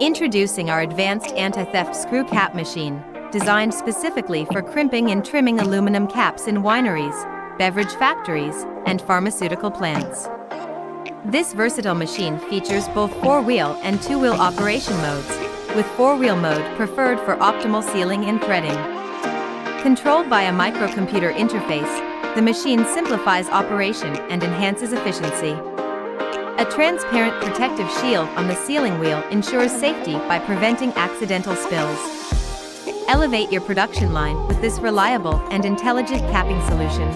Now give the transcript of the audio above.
Introducing our advanced anti-theft screw cap machine, designed specifically for crimping and trimming aluminum caps in wineries, beverage factories, and pharmaceutical plants. This versatile machine features both 4-wheel and 2-wheel operation modes, with 4-wheel mode preferred for optimal sealing and threading. Controlled by a microcomputer interface, the machine simplifies operation and enhances efficiency. A transparent protective shield on the sealing wheel ensures safety by preventing accidental spills. Elevate your production line with this reliable and intelligent capping solution.